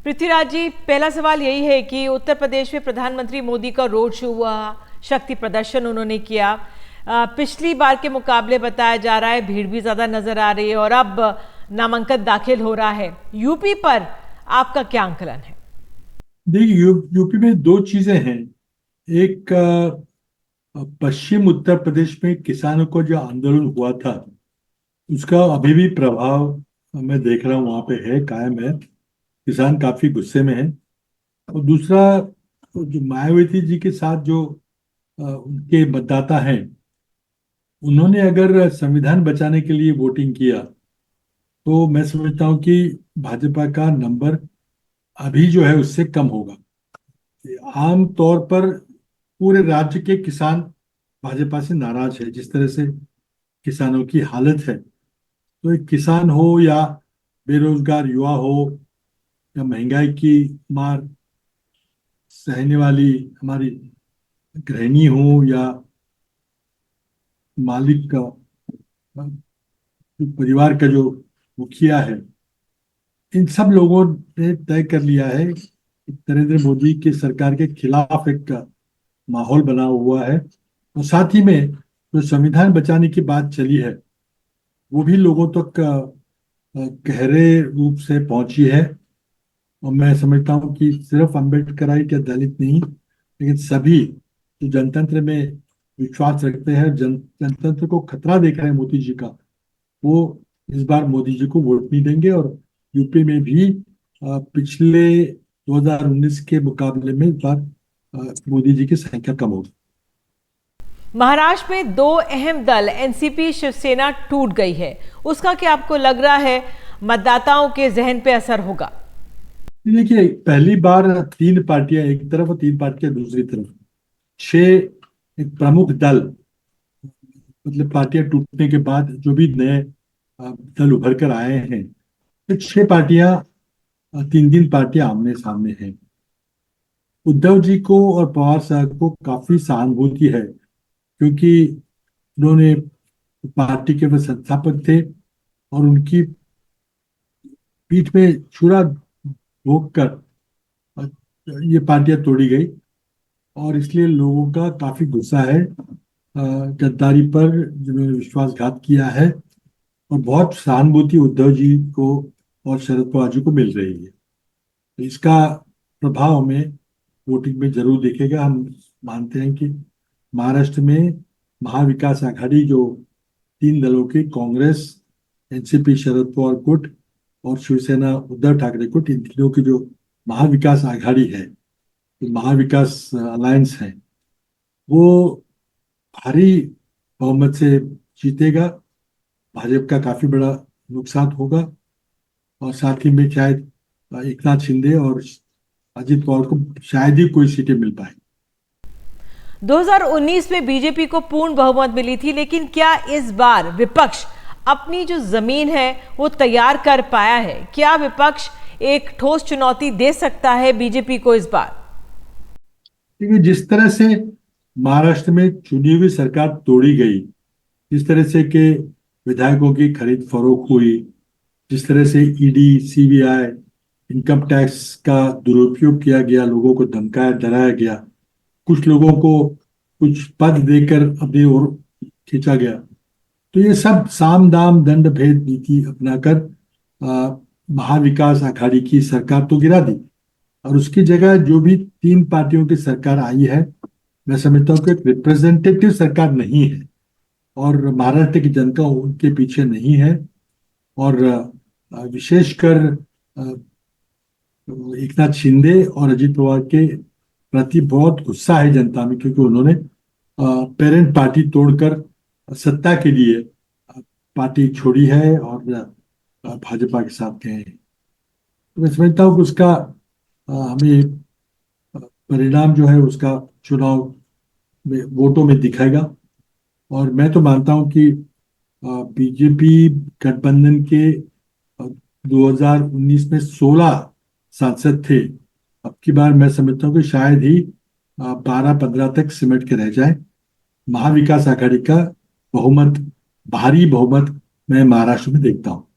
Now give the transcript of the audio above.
पृथ्वीराज जी, पहला सवाल यही है कि उत्तर प्रदेश में प्रधानमंत्री मोदी का रोड शो हुआ, शक्ति प्रदर्शन उन्होंने किया। पिछली बार के मुकाबले बताया जा रहा है भीड़ भी ज्यादा नजर आ रही है और अब नामांकन दाखिल हो रहा है। यूपी पर आपका क्या आंकलन है? देखिए, यूपी में दो चीजें हैं। एक, पश्चिम उत्तर प्रदेश में किसानों को जो आंदोलन हुआ था उसका अभी भी प्रभाव मैं देख रहा हूँ, वहां पे है, कायम है। किसान काफी गुस्से में है। और दूसरा, जो मायावती जी के साथ जो उनके मतदाता हैं, उन्होंने अगर संविधान बचाने के लिए वोटिंग किया तो मैं समझता हूँ कि भाजपा का नंबर अभी जो है उससे कम होगा। आम तौर पर पूरे राज्य के किसान भाजपा से नाराज है, जिस तरह से किसानों की हालत है। तो एक किसान हो या बेरोजगार युवा हो या महंगाई की मार सहने वाली हमारी गृहिणी हो या मालिक का, परिवार का जो मुखिया है, इन सब लोगों ने तय कर लिया है कि नरेंद्र मोदी की सरकार के खिलाफ एक माहौल बना हुआ है। और साथ ही में जो संविधान बचाने की बात चली है वो भी लोगों तक गहरे रूप से पहुंची है। और मैं समझता हूँ कि सिर्फ अम्बेडकराइट या दलित नहीं, लेकिन सभी जो जनतंत्र में विश्वास रखते हैं, जनतंत्र को खतरा देख रहे हैं मोदी जी का, वो इस बार मोदी जी को वोट नहीं देंगे। और यूपी में भी पिछले 2019 के मुकाबले में इस बार मोदी जी की संख्या कम होगी। महाराष्ट्र में दो अहम दल एनसीपी शिवसेना टूट गई है, उसका क्या आपको लग रहा है मतदाताओं के जहन पे असर होगा? देखिए, पहली बार तीन पार्टियां एक तरफ और तीन पार्टियां दूसरी तरफ, छह एक प्रमुख दल, मतलब पार्टियां टूटने के बाद जो भी नए दल उभर कर आए हैं, तो छह पार्टियां, तीन तीन पार्टियां आमने सामने हैं। उद्धव जी को और पवार साहब को काफी सहानुभूति है, क्योंकि उन्होंने पार्टी के वो संस्थापक थे और उनकी पीठ में छुरा भोग कर ये पार्टियां तोड़ी गई। और इसलिए लोगों का काफी गुस्सा है गद्दारी पर, जिन्होंने विश्वासघात किया है। और बहुत सहानुभूति उद्धव जी को और शरद पवार जी को मिल रही है। तो इसका प्रभाव हमें वोटिंग में जरूर दिखेगा। हम मानते हैं कि महाराष्ट्र में महाविकास आघाड़ी, जो तीन दलों की, कांग्रेस, एनसीपी शरद पवार गुट और शिवसेना उद्धव ठाकरे गुट, इन तीनों की जो महाविकास आघाड़ी है, महाविकास अलायंस है, वो भारी बहुमत से जीतेगा। भाजपा का काफी बड़ा नुकसान होगा। और साथ ही में शायद एकनाथ शिंदे और अजित पवार को शायद ही कोई सीटें मिल पाए। 2019 में बीजेपी को पूर्ण बहुमत मिली थी, लेकिन क्या इस बार विपक्ष अपनी जो जमीन है वो तैयार कर पाया है? क्या विपक्ष एक ठोस चुनौती दे सकता है बीजेपी को इस बार? क्योंकि जिस तरह से महाराष्ट्र में चुनी हुई सरकार तोड़ी गई, जिस तरह से के विधायकों की खरीद फरोख्त हुई, जिस तरह से ईडी, सीबीआई, इनकम टैक्स का दुरुपयोग किया गया, लोगों को धमकाया डराया गया, कुछ लोगों को कुछ पद देकर अपनी ओर खींचा गया, तो ये सब साम दाम दंड भेद नीति अपनाकर महाविकास आघाड़ी की सरकार तो गिरा दी। और उसकी जगह जो भी तीन पार्टियों की सरकार आई है, मैं समझता हूँ कि एक रिप्रेजेंटेटिव सरकार नहीं है और महाराष्ट्र की जनता उनके पीछे नहीं है। और विशेषकर एकनाथ शिंदे और अजित पवार के प्रति बहुत गुस्सा है जनता में, क्योंकि उन्होंने पेरेंट पार्टी तोड़कर सत्ता के लिए पार्टी छोड़ी है और भाजपा के साथ गए हैं। तो मैं समझता हूँ कि उसका हमें परिणाम जो है उसका चुनाव में वोटों में दिखेगा। और मैं तो मानता हूं कि बीजेपी गठबंधन के 2019 में 16 सांसद थे। अब की बार मैं समझता हूँ कि शायद ही 12-15 तक सिमट के रह जाए। महाविकास आघाड़ी का बहुमत, भारी बहुमत मैं महाराष्ट्र में देखता हूँ।